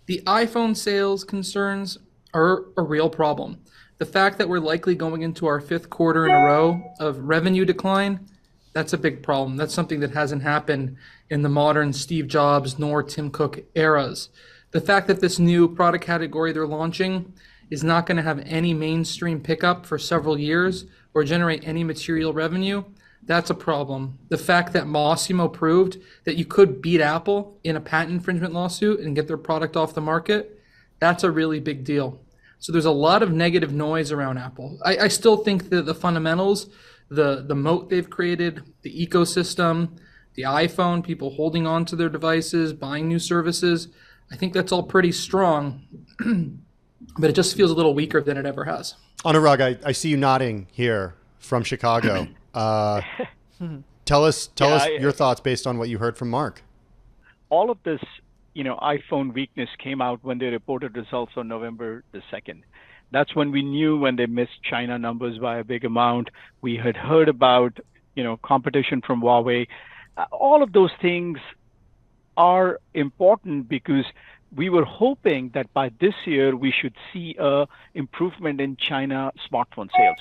The iPhone sales concerns are a real problem. The fact that we're likely going into our fifth quarter in a row of revenue decline, that's a big problem. That's something that hasn't happened in the modern Steve Jobs nor Tim Cook eras. The fact that this new product category they're launching is not going to have any mainstream pickup for several years or generate any material revenue, that's a problem. The fact that Massimo proved that you could beat Apple in a patent infringement lawsuit and get their product off the market, that's a really big deal. So there's a lot of negative noise around Apple. I still think that the fundamentals, the moat they've created, the ecosystem, the iPhone, people holding on to their devices, buying new services, I think that's all pretty strong, but it just feels a little weaker than it ever has. Anurag, I see you nodding here from Chicago. Tell us your thoughts based on what you heard from Mark. All of this, iPhone weakness came out when they reported results on November the 2nd. That's when we knew when they missed China numbers by a big amount. We had heard about, competition from Huawei. All of those things are important because we were hoping that by this year we should see a improvement in China smartphone sales.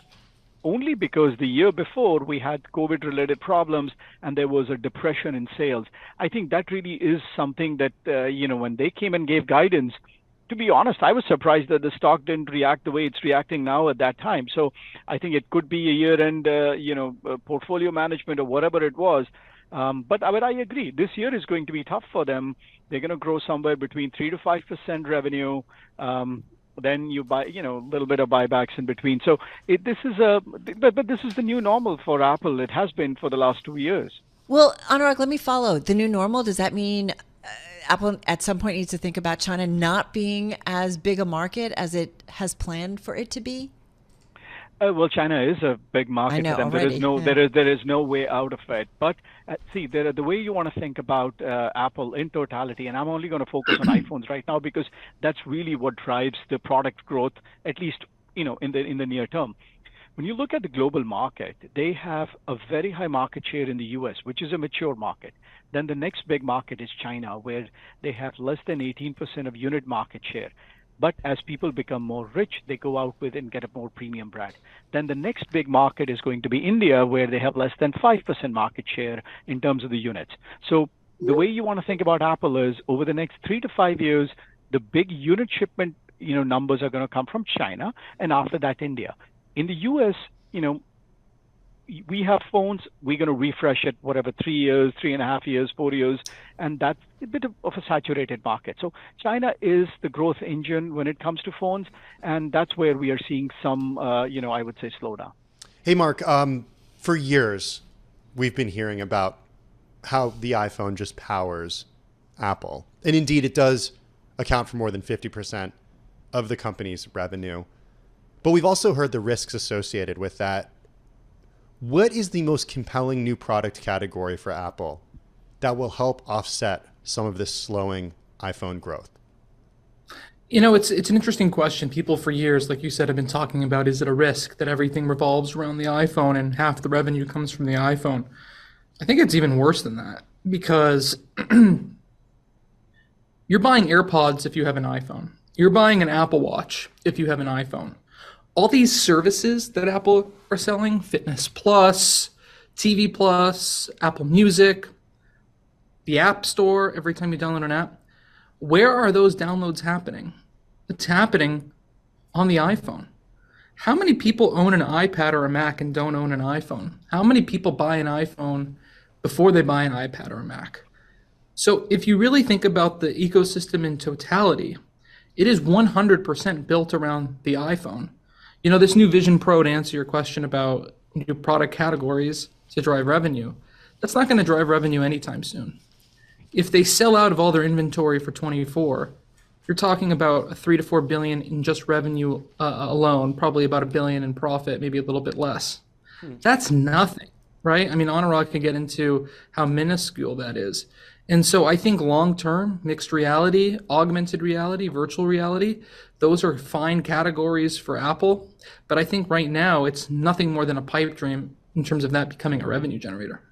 Only because the year before we had COVID-related problems and there was a depression in sales. I think that really is something that, when they came and gave guidance, to be honest, I was surprised that the stock didn't react the way it's reacting now at that time. So I think it could be a year-end, portfolio management or whatever it was. But I agree, this year is going to be tough for them. They're going to grow somewhere between 3 to 5% revenue. Then you buy, a little bit of buybacks in between. So this is the new normal for Apple. It has been for the last 2 years. Well, Anurag, let me follow. The new normal, does that mean Apple at some point needs to think about China not being as big a market as it has planned for it to be? Well, China is a big market for them. There is no way out of it. But the way you want to think about Apple in totality, and I'm only going to focus on iPhones right now because that's really what drives the product growth, at least in the near term. When you look at the global market, they have a very high market share in the U.S., which is a mature market. Then the next big market is China, where they have less than 18% of unit market share. But as people become more rich, they go out with and get a more premium brand. Then the next big market is going to be India, where they have less than 5% market share in terms of the units. So the way you want to think about Apple is over the next 3 to 5 years, the big unit shipment, numbers are going to come from China, and after that, India. In the U.S., we have phones, we're going to refresh it, 3 years, 3.5 years, 4 years, and that's a bit of a saturated market. So China is the growth engine when it comes to phones, and that's where we are seeing some, I would say, slowdown. Hey, Mark, for years, we've been hearing about how the iPhone just powers Apple. And indeed, it does account for more than 50% of the company's revenue. But we've also heard the risks associated with that. What is the most compelling new product category for Apple that will help offset some of this slowing iPhone growth? It's an interesting question. People for years, like you said, have been talking about, is it a risk that everything revolves around the iPhone and half the revenue comes from the iPhone? I think it's even worse than that because you're buying AirPods if you have an iPhone. You're buying an Apple Watch if you have an iPhone. All these services that Apple are selling, Fitness Plus, TV Plus, Apple Music, the App Store, every time you download an app, where are those downloads happening? It's happening on the iPhone. How many people own an iPad or a Mac and don't own an iPhone? How many people buy an iPhone before they buy an iPad or a Mac? So if you really think about the ecosystem in totality, it is 100% built around the iPhone. This new Vision Pro, to answer your question about new product categories to drive revenue, that's not going to drive revenue anytime soon. If they sell out of all their inventory for 24, you're talking about a 3 to 4 billion in just revenue alone, probably about $1 billion in profit, maybe a little bit less. That's nothing, right? I mean, Anurag can get into how minuscule that is. And so I think long-term, mixed reality, augmented reality, virtual reality, those are fine categories for Apple. But I think right now it's nothing more than a pipe dream in terms of that becoming a revenue generator.